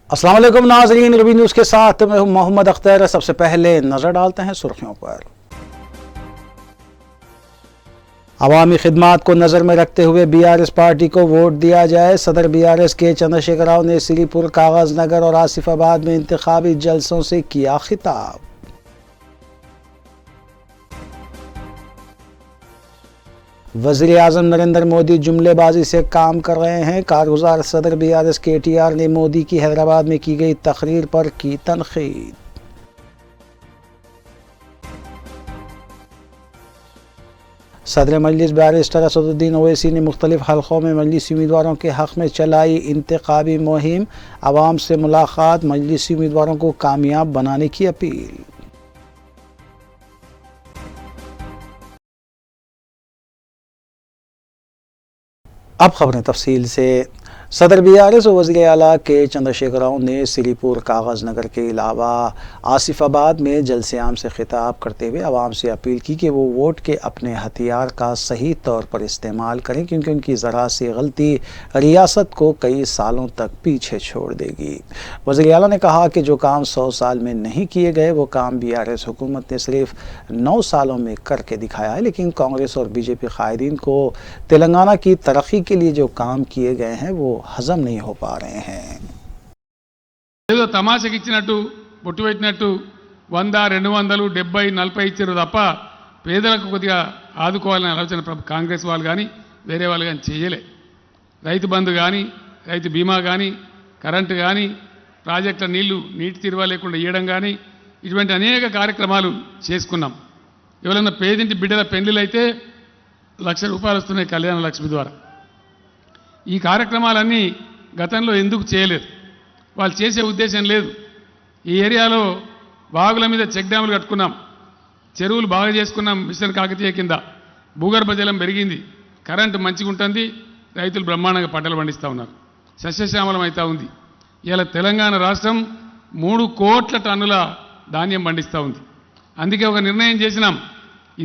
अस्सलाम वालेकुम नाज़रीन, रबी न्यूज़ के साथ मैं हूं मोहम्मद अख्तर। सबसे पहले नजर डालते हैं सुर्खियों पर। अवामी खिदमात को नज़र में रखते हुए BRS पार्टी को वोट दिया जाए। सदर BRS के चंद्रशेखर राव ने श्रीपुर, कागज नगर और आसिफाबाद में इंतखाबी जलसों से किया खिताब। वज़ीर आज़म नरेंद्र मोदी जुमलेबाजी से काम कर रहे हैं। कारगुजार सदर BRS KTR ने मोदी की हैदराबाद में की गई तकरीर पर की तनकीद। सदर मजलिस बैरिस्टर असदुद्दीन ओवैसी ने मुख्तलिफ हलकों में मजलिसी उम्मीदवारों के हक़ में चलाई इंतखाबी मुहिम। आवाम से मुलाकात, मजलिसी उम्मीदवारों को कामयाब बनाने की अपील। अब खबरें तफसील से। सदर BRS और वज़ीर आला के चंद्रशेखर राव ने श्रीपुर, कागज नगर के अलावा आसिफाबाद में जलसे आम से खिताब करते हुए आवाम से अपील की कि वो वोट के अपने हथियार का सही तौर पर इस्तेमाल करें, क्योंकि उनकी ज़रा सी गलती रियासत को कई सालों तक पीछे छोड़ देगी। वज़ीर आला ने कहा कि जो काम 100 साल में नहीं किए गए वो काम BRS हुकूमत ने सिर्फ 9 सालों में करके दिखाया है। लेकिन कांग्रेस और BJP कायदीन को तेलंगाना की तरक्की के लिए जो काम किए गए हैं वो हजम नहीं हो पा रहे हैं। ఏదో తమాషకి ఇచ్చినట్టు పొట్టు పెట్టినట్టు 100, 200, 70, 40 ఇచ్చారు తప్ప పేదలకు కొద్దిగా ఆదుకోవాలనే ఆలోచన కాంగ్రెస్ వాళ్ళు కానీ వేరే వాళ్ళు కానీ చేయలే. రైతు బంధు కానీ, రైతు బీమా కానీ, కరెంటు కానీ, ప్రాజెక్టుల నీటి తీరువ లేకుండా ఇవ్వడం కానీ ఇటువంటి అనేక కార్యక్రమాలు చేసుకున్నాం. ఎవరైనా పేదింటి బిడ్డల పెళ్లిళ్ళు అయితే ₹1,00,000 వస్తున్నాయి కళ్యాణ లక్ష్మి ద్వారా. ఈ కార్యక్రమాలన్నీ గతంలో ఎందుకు చేయలేదు? వాళ్ళు చేసే ఉద్దేశం లేదు. ఈ ఏరియాలో వాగుల మీద చెక్ డ్యాములు కట్టుకున్నాం, చెరువులు బాగా చేసుకున్నాం. మిషన్ కాకతీయ కింద భూగర్భ జలం పెరిగింది, కరెంటు మంచిగా ఉంటుంది, రైతులు బ్రహ్మాండంగా పంటలు పండిస్తూ ఉన్నారు, సస్యశ్యామలం అవుతూ ఉంది. ఇలా తెలంగాణ రాష్ట్రం 3 కోట్ల టన్నుల ధాన్యం పండిస్తూ ఉంది. అందుకే ఒక నిర్ణయం చేసినాం,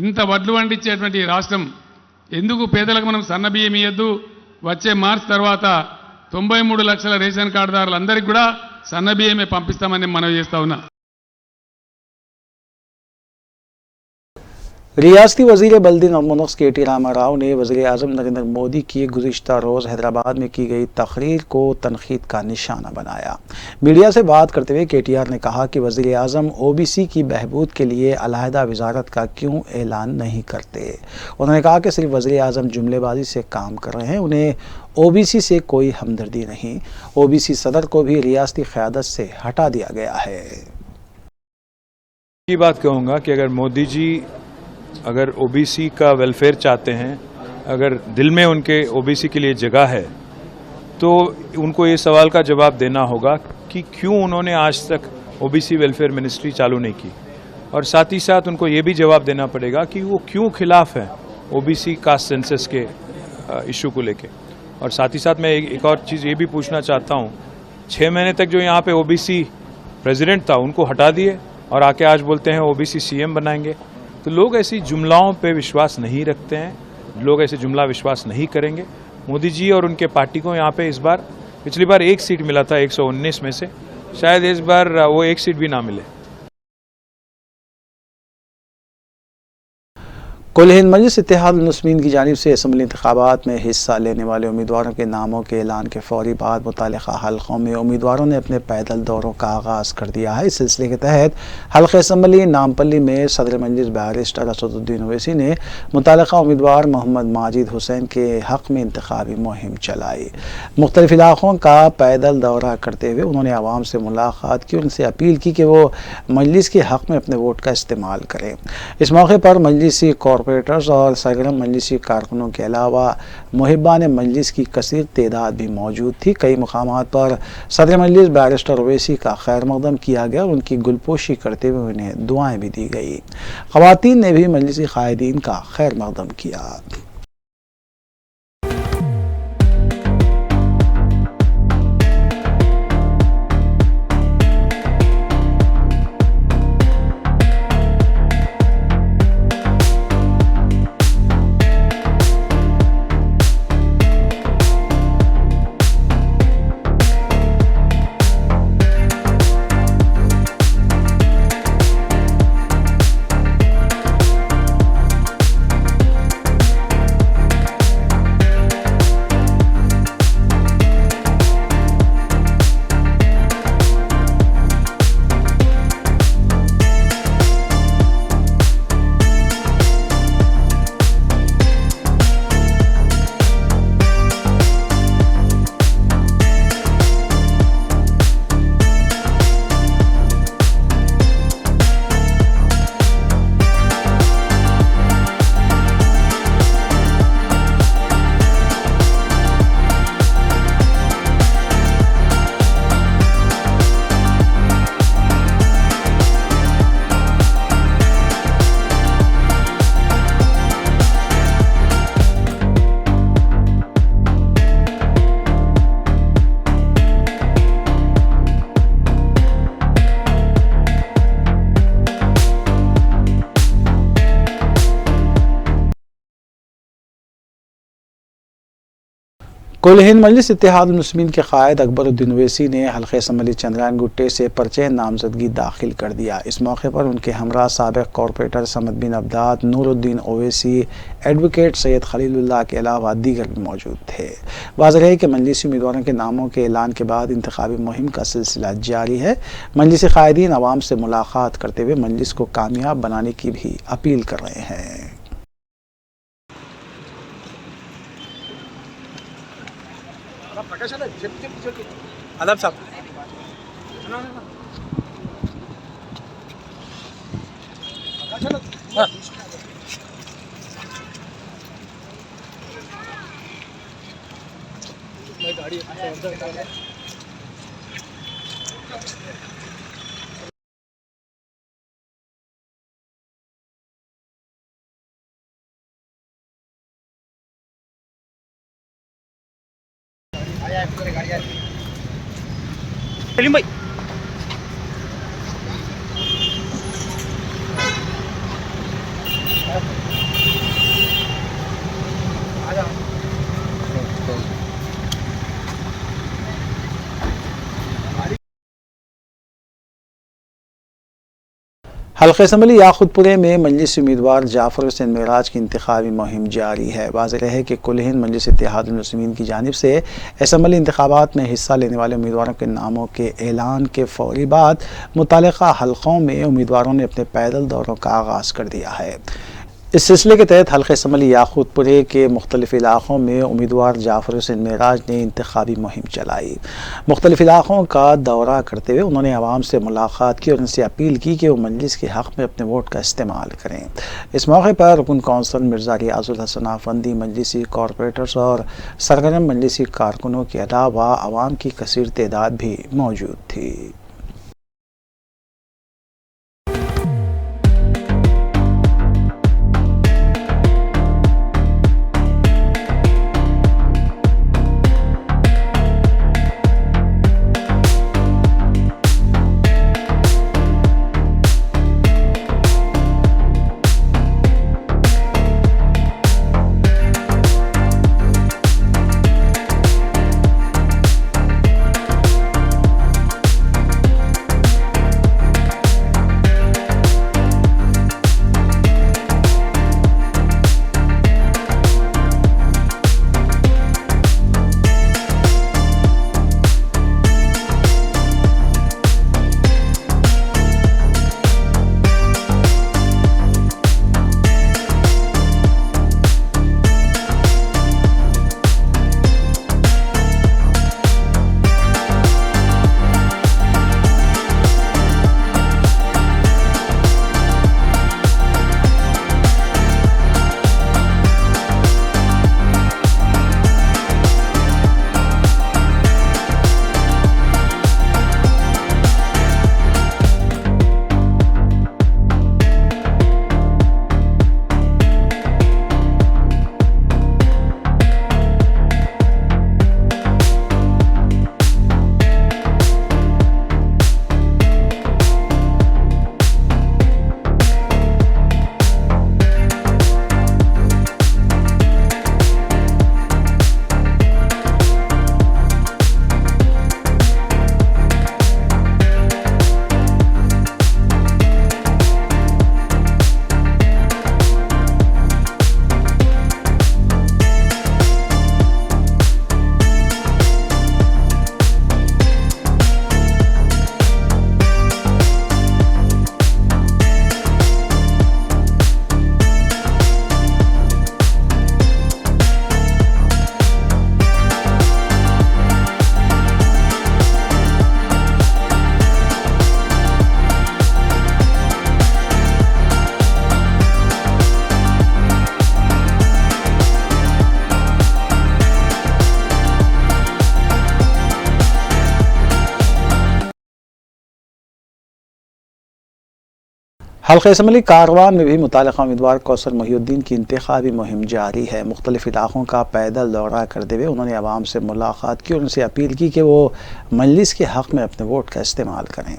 ఇంత వడ్లు పండించేటువంటి రాష్ట్రం ఎందుకు పేదలకు మనం సన్న బియ్యం ఇయ్యద్దు, వచ్చే మార్చి తర్వాత 93 లక్షల రేషన్ కార్డుదారులందరికీ కూడా సన్న బియ్యమే పంపిస్తామని మనవి చేస్తా ఉన్నా. रियासती वज़ीर बल्दी नौमनक्स KT रामा राव ने वज़ीर आज़म नरेंद्र मोदी की गुज़िश्ता रोज़ हैदराबाद में की गई तकरीर को तनकीद का निशाना बनाया। मीडिया से बात करते हुए KTR ने कहा कि वज़ीर आज़म OBC की बहबूद के लिए अलहदा वजारत का क्यों ऐलान नहीं करते। उन्होंने कहा कि सिर्फ वज़ीर आज़म जुमलेबाजी से काम कर रहे हैं, उन्हें OBC से कोई हमदर्दी नहीं। OBC सदर को भी रियासती क़यादत से हटा दिया गया है। ये बात कहूँगा कि अगर मोदी जी अगर OBC का वेलफेयर चाहते हैं, अगर दिल में उनके OBC के लिए जगह है, तो उनको ये सवाल का जवाब देना होगा कि क्यों उन्होंने आज तक OBC वेलफेयर मिनिस्ट्री चालू नहीं की, और साथ ही साथ उनको ये भी जवाब देना पड़ेगा कि वो क्यों खिलाफ है OBC कास्ट सेंसस के इशू को लेके। और साथ ही साथ मैं एक और चीज़ ये भी पूछना चाहता हूँ, 6 महीने तक जो यहाँ पे OBC प्रेसिडेंट था उनको हटा दिए और आके आज बोलते हैं OBC CM बनाएंगे। तो लोग ऐसी जुमलाओं पे विश्वास नहीं रखते हैं, लोग ऐसे जुमला विश्वास नहीं करेंगे। मोदी जी और उनके पार्टी को यहाँ पे इस बार, पिछली बार 1 सीट मिला था 119 में से, शायद इस बार वो 1 सीट भी ना मिले। कुल हिंद मजलिस इत्तेहाद मुस्लिमीन की जानिब से असम्बली इंतखाबात में हिस्सा लेने वाले उम्मीदवारों के नामों के ऐलान के फौरी बाद मुतालिका हल्कों में उम्मीदवारों ने अपने पैदल दौरों का आगाज़ कर दिया है। इस सिलसिले के तहत हल्क़े असम्बली नामपल्ली में सदर मजलिस बैरिस्टर असदुद्दीन ओवैसी ने मुतालिका उम्मीदवार मोहम्मद माजिद हुसैन के हक़ में इंतखाबी मुहिम चलाई। मुख्तलिफ इलाक़ों का पैदल दौरा करते हुए उन्होंने आवाम से मुलाकात की, उनसे अपील की कि वो मजलिस के हक़ में अपने वोट का इस्तेमाल करें। इस मौके पर मजलिसी कॉरपोरेटर्स और सरगर्म मजलिसी कारकुनों के अलावा मुहिब्बान मजलिस की कसीर तादाद भी मौजूद थी। कई मकामात पर सदर मजलिस बैरिस्टर ओवैसी का खैर मकदम किया गया और उनकी गुलपोशी करते हुए उन्हें दुआएं भी दी गई। ख़वातीन ने भी मजलिसी कायदीन का खैर मकदम किया। कुल हिंद मजलिस इत्तेहाद मुस्लिमीन के कायद अकबरुद्दीन ओवैसी ने हल्के असम्बली चंद्रायन गुट्टे से पर्चे नामजदगी दाखिल कर दिया। इस मौके पर उनके हमरा साबिक कॉरपोरेटर समद बिन अब्दाद, नूरुद्दीन ओवैसी, एडवोकेट सैयद खलीलुल्लाह के अलावा दीगर भी मौजूद थे। वाज़ेह है कि मजलिसी उम्मीदवारों के नामों के ऐलान के बाद इंतखाबी मुहिम का सिलसिला जारी है। मजलिसी कायदीन अवाम से मुलाकात करते हुए मजलिस को कामयाब बनाने की भी अपील कर रहे हैं। आदाब साहब, हाँ। गाड़ी सलीम भाई, हल्के असम्बली याखुदपुरे में मजलिस उम्मीदवार जाफर हुसैन मेराज की इंतखाबी मुहिम जारी है। वाज़ेह है कि कुल हिंद मजलिस इत्तेहाद मुस्लिमीन की जानिब से असम्बली इंतखाबात में हिस्सा लेने वाले उम्मीदवारों के नामों के ऐलान के फौरी बाद मुतालिका हल्कों में उम्मीदवारों ने अपने पैदल दौरों का आगाज़ कर दिया है। इस सिलसिले के तहत हल्के असम्बली याखुदपुरे के मुख्तलिफ इलाक़ों में उम्मीदवार जाफर हुसैन मेराज ने इंतखाबी मुहिम चलाई। मुख्तलिफ इलाक़ों का दौरा करते हुए उन्होंने आवाम से मुलाकात की और उनसे अपील की कि वो मजलिस के हक़ में अपने वोट का इस्तेमाल करें। इस मौके पर रुकन कौंसल मिर्ज़ा रियाजुल हसन आफंदी, मजलिसी कॉरपोरेटर्स और सरगर्म मजलिसी कारकुनों के अलावा आवाम की कसीर तादाद भी मौजूद थी। हल्का असम्बली कारवान में भी मुतालिका उम्मीदवार कौसर मोहिउद्दीन की इंतखाबी मुहिम जारी है। मुख्तलिफ इलाकों का पैदल दौरा करते हुए उन्होंने आवाम से मुलाकात की और उनसे अपील की कि वो मजलिस के हक़ में अपने वोट का इस्तेमाल करें।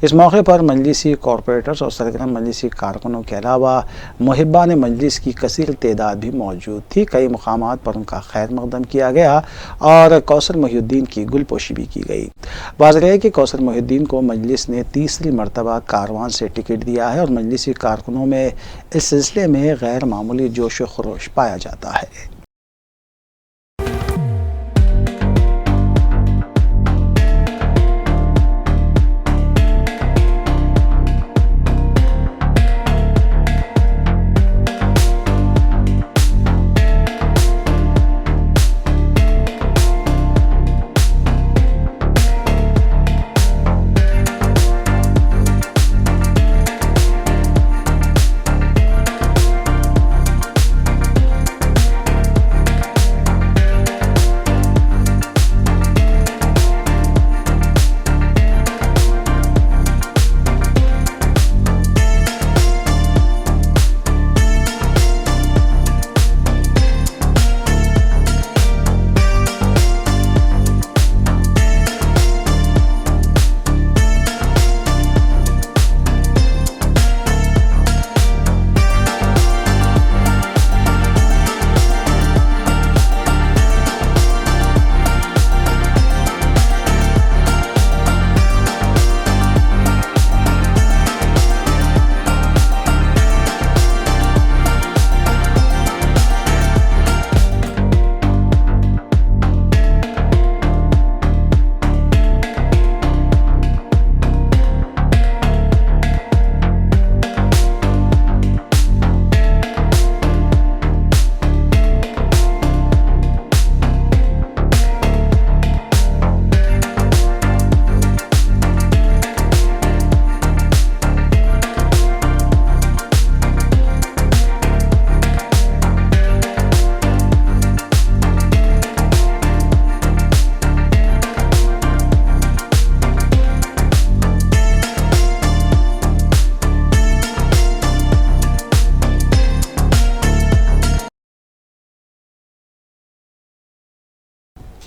इस मौके पर मजलिसी कॉरपोरेटर्स और सरगर्म मजलिसी कारकुनों के अलावा मुहिब्बान मजलिस की कसीर तादाद भी मौजूद थी। कई मकामात पर उनका खैर मकदम किया गया और कौसर मोहिउद्दीन की गुलपोशी भी की गई। वाज़ेह है कि कौसर मोहिउद्दीन को मजलिस ने तीसरी मरतबा कारवान से टिकट दिया है और मजलिसी कारकुनों में इस सिलसिले में गैर मामूली जोश व खरोश पाया जाता है।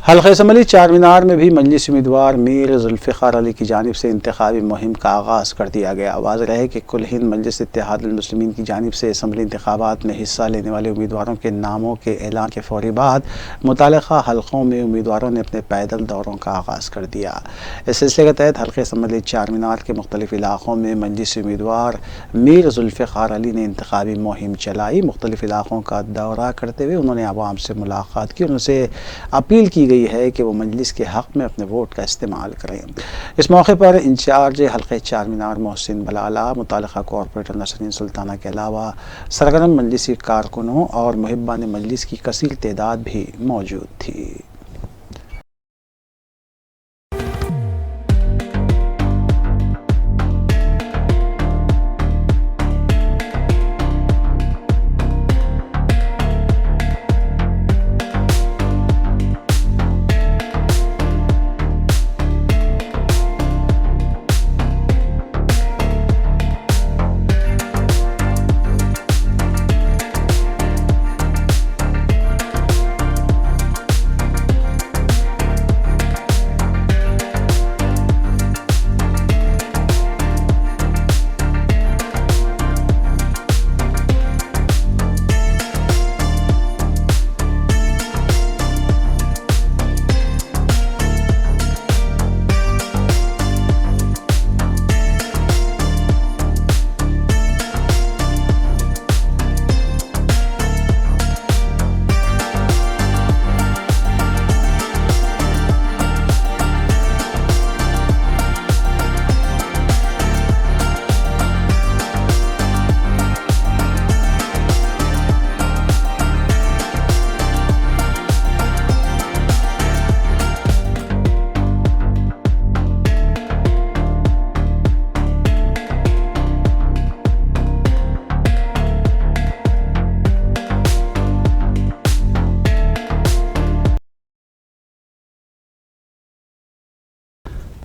हल्का असम्बली चारमीनार में भी मजलिस उम्मीदवार मीर जुल्फ़िकार अली की जानिब से इंतखाबी मुहिम का आगाज़ कर दिया गया। वाज़ेह है कि कुल हिंद मजलिस इत्तेहादुल मुस्लिमीन की जानिब से असम्बली इंतखाबात में हिस्सा लेने वाले उम्मीदवारों के नामों के ऐलान के फ़ौरी बाद मुतालिका हल्कों में उम्मीदवारों ने अपने पैदल दौरों का आगाज़ कर दिया। इस सिलसिले के तहत हल्का असम्बली चारमीनार के मुख्तलिफ इलाकों में मजलिस उम्मीदवार मीर जुल्फ़िकार अली ने इंतखाबी मुहिम चलाई। मुख्तलिफ इलाकों का दौरा करते हुए उन्होंने आवाम से मुलाकात की और उनसे अपील की गई है कि वो मजलिस के हक़ में अपने वोट का इस्तेमाल करें। इस मौके पर इंचार्ज हल्के चारमीनार मोहसिन बलाला, मुतालिका कॉरपोरेटर नसरीन सुल्ताना के अलावा सरगर्म मजलिसी कारकुनों और मुहिब्बान मजलिस की कसीर तादाद भी मौजूद थी।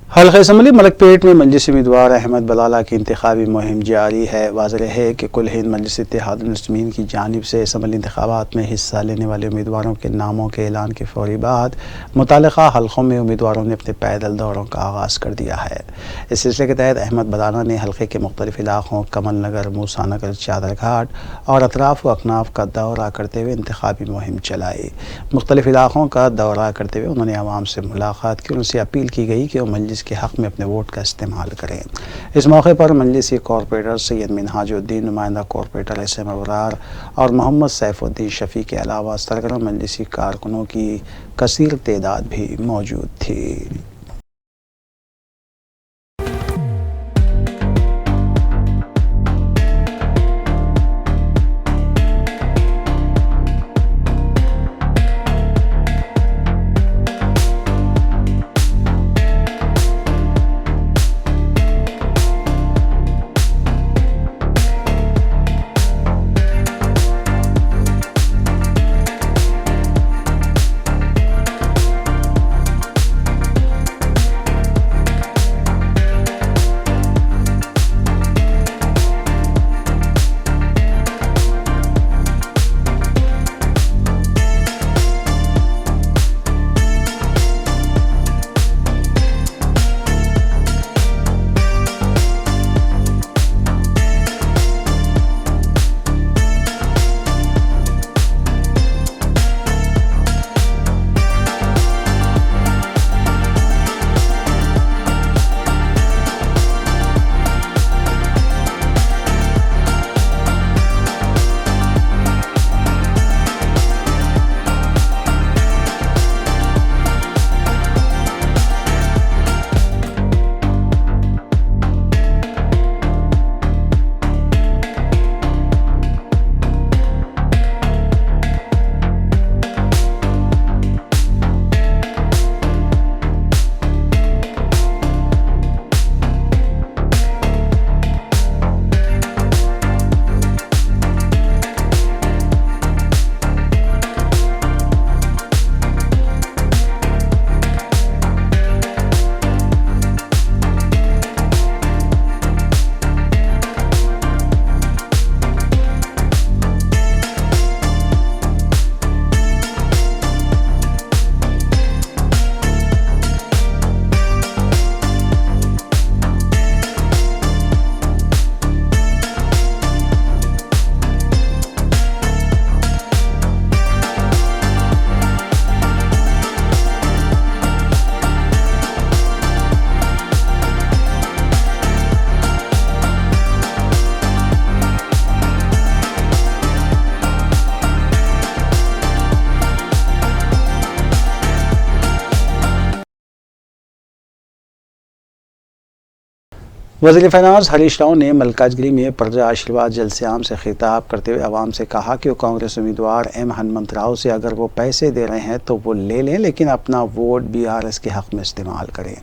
हल्का असम्बली मलकपेट में मजलिस उम्मीदवार अहमद बलाला की इंतखाबी मुहिम जारी है। वाज़ेह है कि कुल हिंद मजलिस इत्तेहादुल मुस्लिमीन की जानिब से असम्बली इंतखाबात में हिस्सा लेने वाले उम्मीदवारों के नामों के ऐलान के फौरी बाद मुतालिका हल्कों में उम्मीदवारों ने अपने पैदल दौरों का आगाज़ कर दिया है। इस सिलसिले के तहत अहमद बलाला ने हल्के के मुख्तलिफ इलाकों कमल नगर, मूसा नगर, चादर घाट और अतराफ व अकनाफ का दौरा करते हुए इंतखाबी मुहिम चलाई। मुख्तलिफ इलाकों का दौरा करते हुए उन्होंने आवाम से मुलाकात की। उनसे अपील की गई कि वो मजलिस के हक़ में अपने वोट का इस्तेमाल करें। इस मौके पर मजलिसी कॉरपोरेटर सैयद मिनहाजुद्दीन, नुमाइंदा कॉरपोरेटर एस.एम. अबरार और मोहम्मद सैफुद्दीन शफी के अलावा सरगर्म मजलिसी कारकुनों की कसीर तादाद भी मौजूद थी। वज़ीर फ़ाइनेंस हरीश राव ने मल्काजगिरी में प्रजा आशीर्वाद जलसे-आम से खिताब करते हुए आवाम से कहा कि वो कांग्रेस उम्मीदवार एम हनुमंत राव से अगर वो पैसे दे रहे हैं तो वो ले लें, लेकिन अपना वोट BRS के हक़ में इस्तेमाल करें।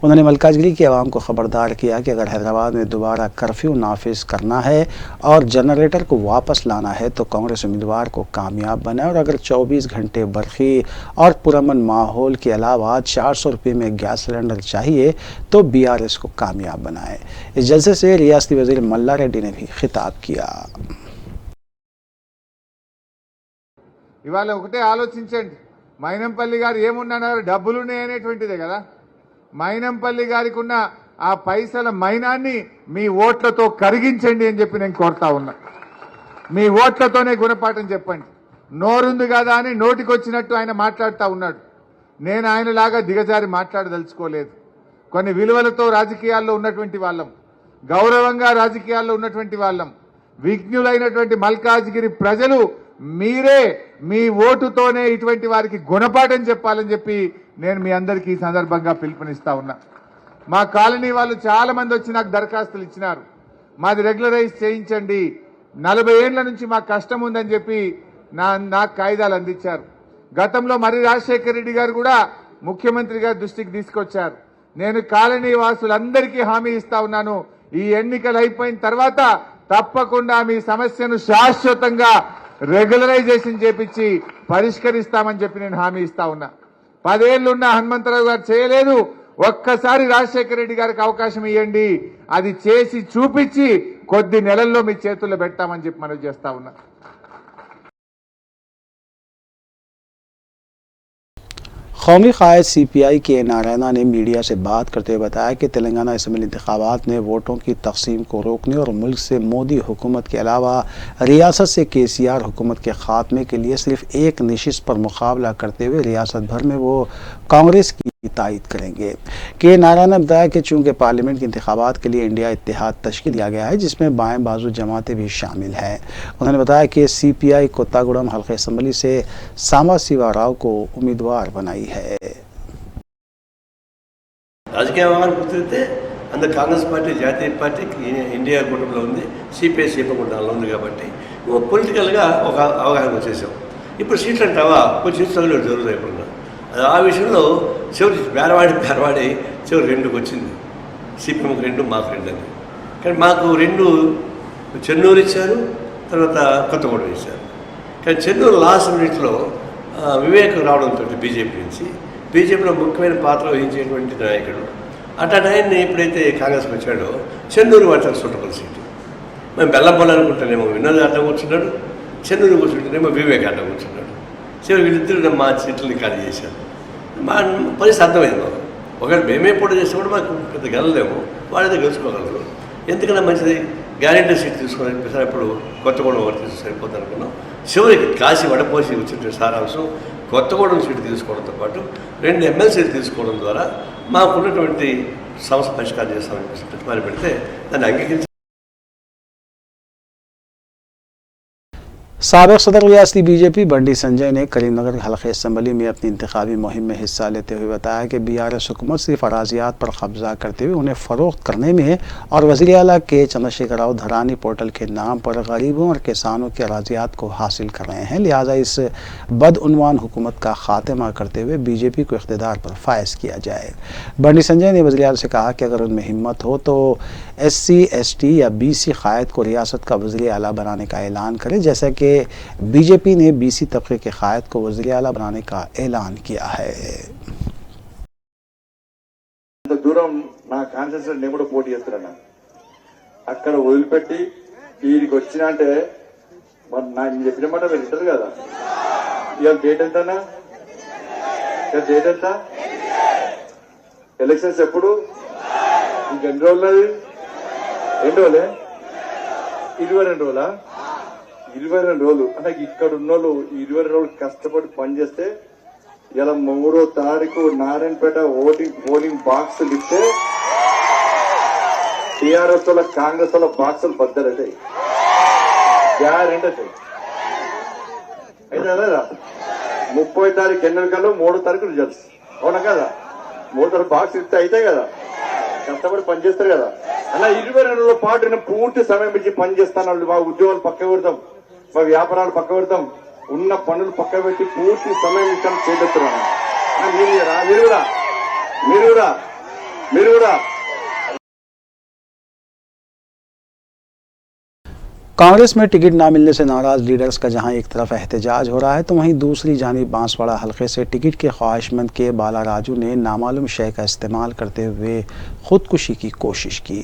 उन्होंने मल्काजगिरी की आवाम को ख़बरदार किया कि अगर हैदराबाद में दोबारा कर्फ्यू नाफिज करना है और जनरेटर को वापस लाना है तो कांग्रेस उम्मीदवार को कामयाब बनाए, और अगर 24 घंटे बरखी और पुरअमन माहौल के अलावा 400 रुपये में गैस सिलेंडर चाहिए तो BRS को कामयाब बनाए। इस जलसे से रियासती वज़ीर मल्ला रेड्डी ने भी खिताब किया। ఇవాళ ఒకటే ఆలోచించండి, మైనంపల్లి గారు ఏమున్నారు, డబ్బులున్నాయనేటువంటిదే కదా. మైనంపల్లి గారికి ఉన్న ఆ పైసల మైనాన్ని మీ ఓట్లతో కరిగించండి అని చెప్పి నేను కోరుతా ఉన్నా. మీ ఓట్లతోనే గుణపాఠం చెప్పండి. నోరుంది కదా అని నోటికొచ్చినట్టు ఆయన మాట్లాడుతూ ఉన్నాడు. నేను ఆయనలాగా దిగజారి మాట్లాడదలుచుకోలేదు. కొన్ని విలువలతో రాజకీయాల్లో ఉన్నటువంటి వాళ్ళం, గౌరవంగా రాజకీయాల్లో ఉన్నటువంటి వాళ్ళం, విజ్ఞులైనటువంటి మల్కాజ్గిరి ప్రజలు మీరే మీ ఓటుతోనే ఇటువంటి వారికి గుణపాఠం చెప్పాలని చెప్పి నేను మీ అందరికీ ఈ సందర్భంగా పిలుపునిస్తా ఉన్నా. మా కాలనీ వాళ్ళు చాలా మంది వచ్చి నాకు దరఖాస్తులు ఇచ్చినారు, మాది రెగ్యులరైజ్ చేయించండి, 40 ఏళ్ల నుంచి మాకు కష్టం ఉందని చెప్పి నాకు కాయిదాలు అందించారు. గతంలో మరి రాజశేఖర్ రెడ్డి గారు కూడా ముఖ్యమంత్రి గారి దృష్టికి తీసుకొచ్చారు. నేను కాలనీ వాసులందరికీ హామీ ఇస్తా ఉన్నాను, ఈ ఎన్నికలు అయిపోయిన తర్వాత తప్పకుండా మీ సమస్యను శాశ్వతంగా రెగ్యులరైజేషన్ చేపించి పరిష్కరిస్తామని చెప్పి నేను హామీ ఇస్తా ఉన్నా. 10 ఏళ్లున్న హనుమంతరావు గారు చేయలేదు, ఒక్కసారి రాజశేఖర రెడ్డి గారికి అవకాశం ఇవ్వండి, అది చేసి చూపించి కొద్ది నెలల్లో మీ చేతుల్లో పెట్టామని చెప్పి మనం చేస్తా ఉన్నా. कौमी क़ायद CPI के नारायणा ने मीडिया से बात करते हुए बताया कि तेलंगाना असम्बली इंतखाबात में वोटों की तकसीम को रोकने और मुल्क से मोदी हुकूमत के अलावा रियासत से KCR हुकूमत के ख़ात्मे के लिए सिर्फ एक नशिस्त पर मुकाबला करते हुए रियासत भर में वो कांग्रेस की तायद करेंगे। के नारायण ने बताया कि चूँकि पार्लियामेंट के इंतखाबात के लिए इंडिया इत्तेहाद तश्कील दिया गया है जिसमें बाएं बाजू जमातें भी शामिल हैं। उन्होंने बताया कि CPI कोत्तागुड़म हल्के असम्बली से सांबशिवा राव को उम्मीदवार बनाई है। రాజకీయ వ్యవహారం గుర్తిస్తే అందులో కాంగ్రెస్ పార్టీ జాతీయ పార్టీ ఇండియా కూటమిలో ఉంది, CPI కూటమిలో ఉంది కాబట్టి పొలిటికల్గా ఒక అవగాహన వచ్చేసాం. ఇప్పుడు సీట్లు అంటావా కొంచెం సీట్లు జరుగుతాయి. ఇప్పుడు ఆ విషయంలో చివరి బేరవాడి చివరి 2కి వచ్చింది. CPIకి 2 మాకు 2 అని. కానీ మాకు 2 చెన్నూరు ఇచ్చారు, తర్వాత కొత్తగూడెం ఇచ్చారు. కానీ చెన్నూరు లాస్ట్ మినిట్లో వివేక్ రావడంతో బీజేపీ నుంచి బీజేపీలో ముఖ్యమైన పాత్ర వహించేటువంటి నాయకుడు అటాయన్ని ఎప్పుడైతే కాంగ్రెస్కి వచ్చాడో చెన్నూరు వాటి సుట్టపల్లి సీటు మేము బెల్లంపల్లి అనుకుంటానేమో వినోద్ అడ్డం కూర్చున్నాడు, చెన్నూరు కూర్చుంటేనేమో వివేక్ అడ్డం కూర్చున్నాడు. చివరి వీళ్ళిద్దరు మా సీట్లని ఖాళీ చేశారు. మా పరిస్థితి అర్థమైంది. ఒకవేళ మేమే పోటీ చేస్తే కూడా మాకు పెద్ద గెలలేము, వాళ్ళైతే గెలుచుకోగలరు. ఎందుకన్నా మంచిది గ్యారెంటీ సీట్ తీసుకొని ఇప్పుడు కొత్తగూడెం ఒకటి తీసుకు సరిపోతుంది అనుకున్నాం. చివరికి కాశీ వడపోసి వచ్చిన సారాంశం కొత్తగూడెం సీటు తీసుకోవడంతో పాటు 2 ఎమ్మెల్సీలు తీసుకోవడం ద్వారా మాకున్నటువంటి సమస్య పరిష్కారం చేస్తామని ప్రతిపాదన పెడితే దాన్ని అంగీకరించి साबिक़ सदर रियासती BJP बंडी संजय ने करीमनगर हल्के असम्बली में अपनी इंतखाबी मुहिम में हिस्सा लेते हुए बताया कि BRS हुकूमत सिर्फ अराजियात पर कब्जा करते हुए उन्हें फ़रोख्त करने में और वज़ीर आला के चंद्रशेखर राव धरानी पोर्टल के नाम पर गरीबों और किसानों के अराजियात को हासिल कर रहे हैं। लिहाजा इस बदउनवान हुकूमत का खात्मा करते हुए BJP को इक़्तिदार पर फायज किया जाए। बंडी संजय ने वज़ीर आला से कहा कि अगर उनमें हिम्मत हो तो SC ST या BC क़ायद को रियासत का वज़ीर आला बनाने का ऐलान करें, जैसा कि बीजेपी ने BC तबके के क़ायद को वज़ीर आला बनाने का ऐलान किया है। దూరం నా కాన్సెన్సర్ నేను కూడా పోటీ చేస్తున్నా. అక్కడ వదిలిపెట్టి వీరికి వచ్చినా అంటే మరి నేను చెప్పిన మాట మీరు వింటారు కదా. ఇవాళ డేట్ ఎంతనా? డేట్ ఎంత? ఎలక్షన్స్ ఎప్పుడు? ఇంకెన్ని రోజులు? ఎన్ని రోజులే? 22 రోజులా? 22 రోజులు అంటే ఇక్కడ ఉన్నోళ్ళు 22 రోజులు కష్టపడి పనిచేస్తే ఇలా 3వ తారీఖు నారాయణపేట పోలింగ్ బాక్సులు ఇస్తే TRS వాళ్ళ కాంగ్రెస్ వాళ్ళ బాక్సులు బద్దలవుతాయి. గ్యారెంటీ అవుతాయి. అయితే లేదా 30వ తారీఖు ఎన్నికల్లో 3వ తారీఖు రిజల్ట్స్ అవునా కదా? 3వ తారీఖు బాక్స్ ఇస్తే అవుతాయి కదా, కష్టపడి పనిచేస్తారు కదా. అలా 22 రోజుల పాటు నేను పూర్తి సమయం ఇచ్చి పనిచేస్తాను. మా ఉద్యోగాలు పక్క పెడతాం, మా వ్యాపారాలు పక్క పెడతాం, ఉన్న పనులు పక్క పెట్టి పూర్తి సమయం ఇస్తాను చేస్తున్నాను. మీరు కూడా कांग्रेस में टिकट ना मिलने से नाराज लीडर्स का जहां एक तरफ एहतजाज हो रहा है तो वहीं दूसरी जानिब बांसवाड़ा हलके से टिकट के ख्वाहिशमंद के बाला राजू ने नामालूम शय का इस्तेमाल करते हुए खुदकुशी की कोशिश की।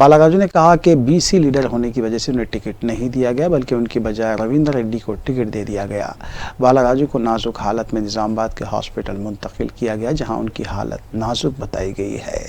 बाला राजू ने कहा कि BC लीडर होने की वजह से उन्हें टिकट नहीं दिया गया बल्कि उनकी बजाय रविंद्र रेड्डी को टिकट दे दिया गया। बाला राजू को नाजुक हालत में निज़ामाबाद के हॉस्पिटल मुंतकिल किया गया जहाँ उनकी हालत नाजुक बताई गई है।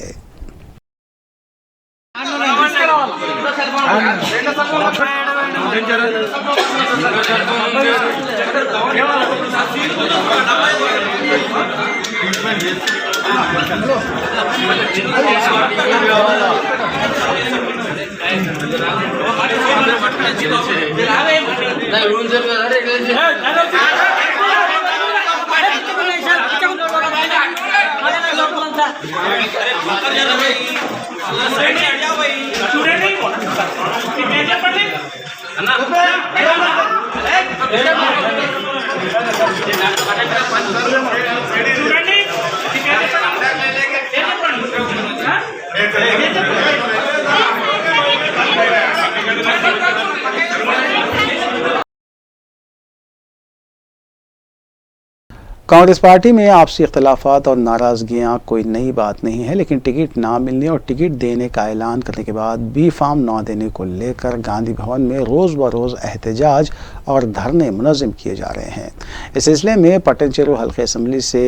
कांग्रेस पार्टी में आपसी इख्तलाफात और नाराजगियां कोई नई बात नहीं है, लेकिन टिकट ना मिलने और टिकट देने का ऐलान करने के बाद बी फार्म ना देने को लेकर गांधी भवन में रोज़ ब रोज़ एहतजाज और धरने मुनज़्ज़म किए जा रहे हैं। इस सिलसिले में पट्टन चेरू हल्के असम्बली से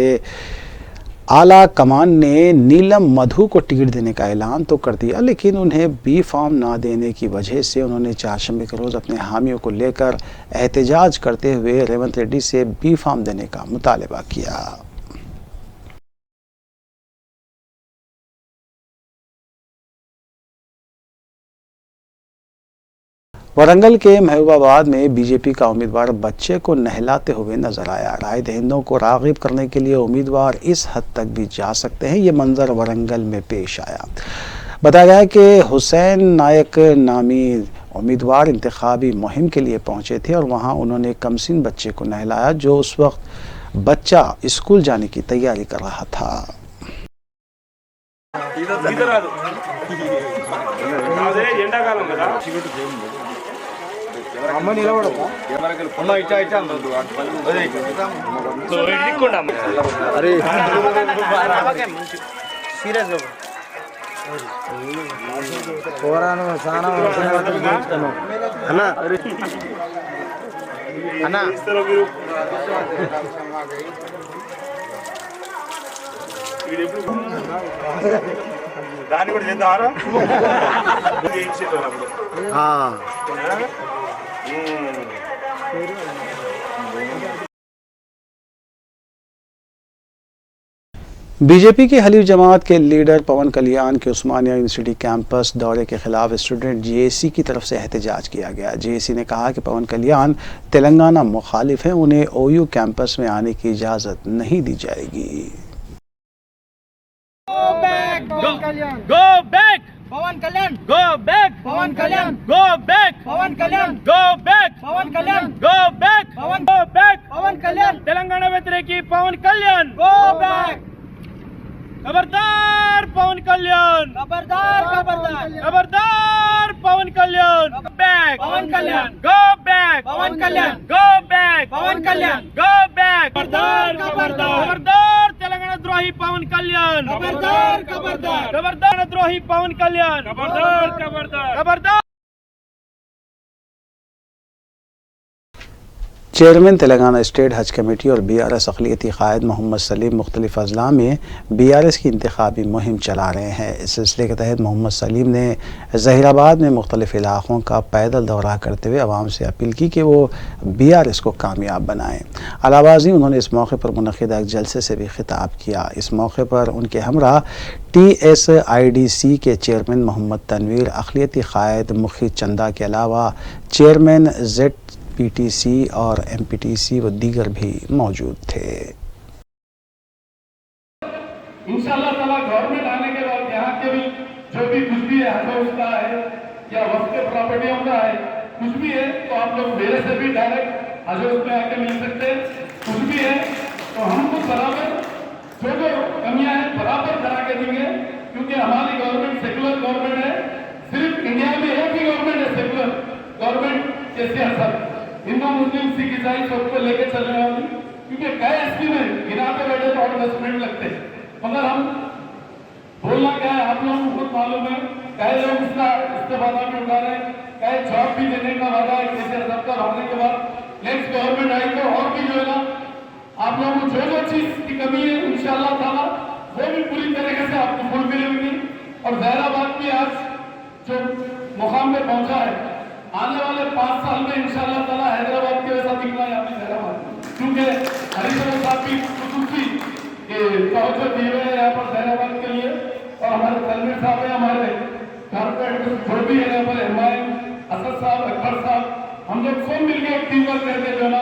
आला कमान ने नीलम मधु को टिकट देने का ऐलान तो कर दिया, लेकिन उन्हें बी फार्म ना देने की वजह से उन्होंने चारशंबे के रोज़ अपने हामियों को लेकर एहतजाज करते हुए रेवंत रेड्डी से बी फार्म देने का मुतालबा किया। वरंगल के महबूबाबाद में बीजेपी का उम्मीदवार बच्चे को नहलाते हुए नजर आया। राय दहिंदों को राग़िब करने के लिए उम्मीदवार इस हद तक भी जा सकते हैं, ये मंजर वरंगल में पेश आया। बताया गया है कि हुसैन नायक नामी उम्मीदवार इंतखाबी मुहिम के लिए पहुंचे थे और वहां उन्होंने कमसिन बच्चे को नहलाया, जो उस वक्त बच्चा स्कूल जाने की तैयारी कर रहा था। దాని కూడా చేద్దారా बीजेपी की हलीफ जमात के लीडर पवन कल्याण के उस्मानिया यूनिवर्सिटी कैंपस दौरे के खिलाफ स्टूडेंट जेएसी की तरफ से एहतजाज किया गया। जेएसी ने कहा कि पवन कल्याण तेलंगाना मुखालिफ हैं, उन्हें ओयू कैंपस में आने की इजाज़त नहीं दी जाएगी। Go back, Pawan Kalyan. Go back, Pawan Kalyan. Go back, Pawan Kalyan. Go back, Pawan Kalyan. Go back, Go back, Pawan Kalyan. Telangana व्यतिरेकी पवन कल्याण. Go back. खबरदार पवन कल्याण. खबरदार खबरदार पवन कल्याण. Go back, पवन कल्याण. Go back, पवन कल्याण. Go back, पवन कल्याण. Go back. खबरदार तेलंगाना द्रोही पवन कल्याण. खबरदार द्रोही पवन कल्याण. खबरदार chairman Telangana state हज committee और BRS अक़लियती क़ायद Mohammad Salim मुख्तलिफ़ अज़ला में बीआरएस की इंतखाबी मुहिम चला रहे हैं। इस सिलसिले के तहत मोहम्मद सलीम ने ज़हीराबाद में मुख्तलिफ़ इलाक़ों का पैदल दौरा करते हुए आवाम से अपील की कि वो बीआरएस को कामयाब बनाएँ। अलावाज़ी उन्होंने इस मौके पर मुनक़िदा एक जलसे से भी खिताब किया। इस मौके पर उनके हमरा TSIDC के चेयरमैन मोहम्मद तनवीर, अक़लियती क़ायद मुखी चंदा के अलावा चेयरमैन ZPTC और MPTC व दीगर भी मौजूद थे। इंशाअल्लाह ताला गवर्नमेंट आने के बाद यहाँ के भी जो भी कुछ भी है हाउस का है या वक्त के प्रॉपर्टियों का है, कुछ भी है तो आप लोग मेरे से भी डायरेक्ट हाउस में आके मिल सकते हैं। कुछ भी है तो हमको बराबर जो कमियां हैं बराबर करा के देंगे, क्योंकि हमारी गवर्नमेंट सेकुलर गवर्नमेंट है। सिर्फ इंडिया में एक ही गवर्नमेंट है सेकुलर गवर्नमेंट, कैसे हिंदू मुस्लिम सिख ईसाई सबको लेके चलने वाली, क्योंकि कई स्कीम है गिनाते बैठे तो और 10 मिनट लगते हैं, मगर हम बोलना क्या है आप लोगों को खुद मालूम है। कई लोग इसका इस्तेफादा भी उठा रहे हैं, कई जॉब भी देने का वादा है जैसे सबका भागने के बाद नेक्स्ट गवर्नमेंट आई तो और भी जो है ना आप लोगों को जो चीज की कमी है इंशाअल्लाह ताला वो भी पूरी तरीके से आपको फुलफिल होगी। और जहीराबाद भी आज जो मुकाम पे पहुंचा है, आने वाले 5 साल में इंशाअल्लाह ताला हैदराबाद के वैसा दिखना है आपकी जहीराबाद, क्योंकि हरीश साहब भी खुसूसी तवज्जो दिए हुए हैं यहाँ पर जहीराबाद के लिए। और हमारे तलमीर साहब है, हमारे कारपोरेट जो भी है यहाँ पर हुमायूं, असद साहब, अकबर साहब, हम लोग सब मिलकर एक टीम वर्क करके जो ना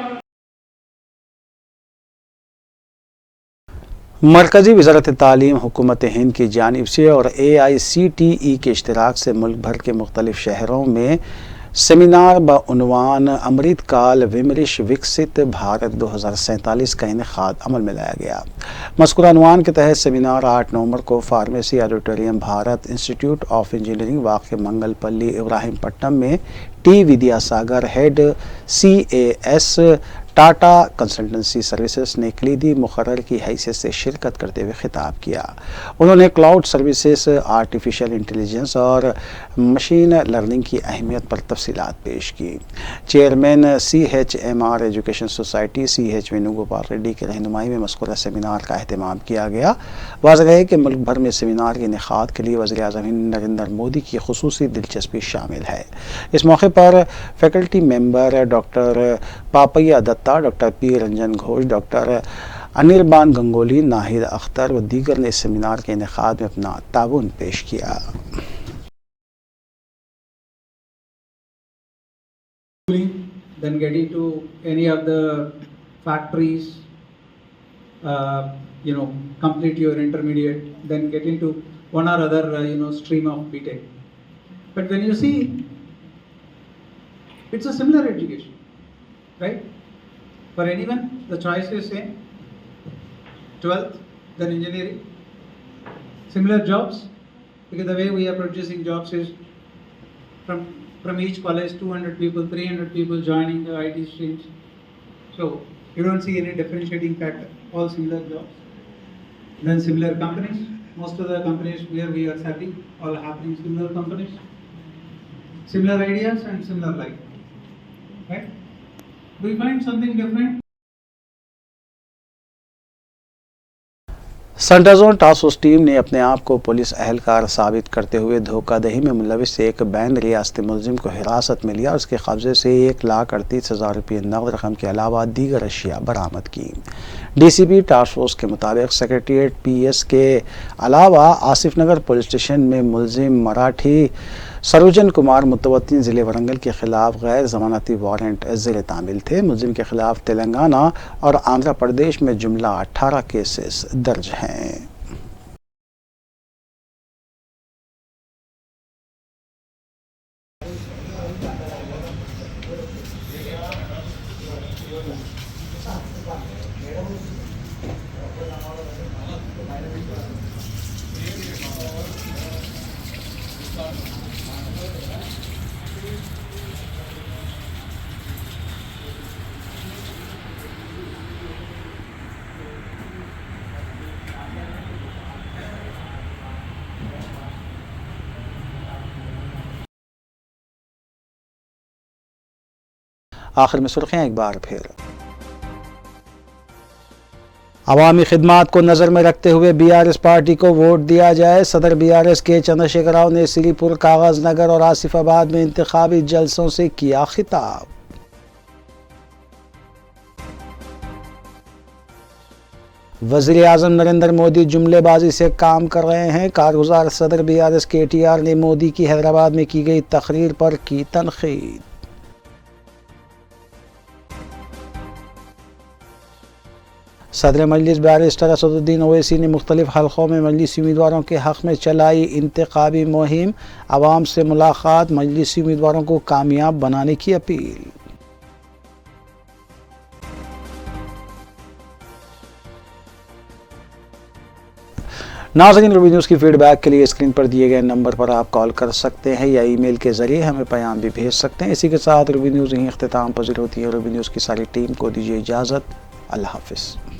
मरकज़ी वज़ारत तालीम हुकूमत हिंद की जानिब से और AICTE के इश्तिराक से मुल्क भर के मुख्तलिफ शहरों में सेमिनार बउनवान अमृत काल विमरिश विकसित भारत 2047 का इनेकाद अमल में लाया गया। मज़कूर उन्वान के तहत सेमिनार 8 नवंबर को pharmacy auditorium Bharat institute of engineering वाक़ मंगलपल्ली इब्राहिमपट्टनम में T Vidyasagar head CAS Tata consultancy services ने कलीदी मुकर्रर की हैसियत से शिरकत करते हुए खिताब किया। उन्होंने क्लाउड सर्विसेज, आर्टिफिशियल इंटेलिजेंस और मशीन लर्निंग की अहमियत पर तफसीलात पेश की। Chairman CHMR education society CH Venugopal Reddy की रहनुमाई में मज़कूरा सेमिनार का अहतमाम किया गया। वाज़ेह है कि मुल्क भर में सेमिनार के इनेकाद के लिए वज़ीर आज़म नरेंद्र मोदी की खुसूसी दिलचस्पी शामिल है। इस मौके पर faculty member doctor Papaiya Datta, doctor P Ranjan Ghosh, doctor Anirban Ganguly, Nahid Akhtar व दीगर ने इस सेमिनार के इनेकाद में अपना ताउन पेश किया। Then getting to any of the factories, complete your intermediate, then get into one or other stream of BTech. But when you see, it's a similar education, right? For anyone, the choice is same. 12th, then engineering, similar jobs, because the way we are producing jobs is from each college 200 people, 300 people joining the IT streams. So you don't see any differentiating factor, all similar jobs. Then similar companies, most of the companies where we are serving, all happening similar companies, similar ideas and similar life, right? We find something different. Central zone task force team ने अपने आप को police अहलकार साबित करते हुए धोखाधड़ी में मुलविस एक बैन रियासती मुलजिम को हिरासत में लिया और उसके कब्जे से 1,38,000 रुपये नकद रकम के अलावा दीगर अशिया बरामद की। DCP टास्क फोर्स के मुताबिक सेक्रेटरीट PS के अलावा आसिफ नगर पुलिस स्टेशन में मुलजिम मराठी सरोजन कुमार मुतवत्तिन ज़िले वरंगल के खिलाफ गैर ज़मानती वारंट ज़ेर तामील थे। मुलजिम के खिलाफ तेलंगाना और आंध्र प्रदेश में जुमला 18 केसेस दर्ज हैं। आखिर में सुर्खियां एक बार फिर। अवामी खिदमात को नज़र में रखते हुए BRS पार्टी को वोट दिया जाए। सदर BRS के चंद्रशेखर राव ने श्रीपुर, कागज नगर और आसिफाबाद में इंतखाबी जलसों से किया खिताब। वज़ीर आज़म नरेंद्र मोदी जुमलेबाजी से काम कर रहे हैं। कारगुजार सदर BRS KTR ने मोदी की हैदराबाद में की गई तकरीर पर की तनकीद। सदर मजलिस बैरिस्टर असदुद्दीन ओवैसी ने मुख्तलिफ हलकों में मजलिसी उम्मीदवारों के हक़ में चलाई इंतखाबी मुहिम। आवाम से मुलाकात, मजलिसी उम्मीदवारों को कामयाब बनाने की अपील। नाज़रीन, रूबी न्यूज़ की फीडबैक के लिए स्क्रीन पर दिए गए नंबर पर आप कॉल कर सकते हैं या ईमेल के ज़रिए हमें पैगाम भी भेज सकते हैं। इसी के साथ रूबी न्यूज़ यहीं अख्तिताम पज़ीर होती है। रूबी न्यूज़ की सारी टीम को दीजिए इजाज़त। अल्लाह हाफ़िज़।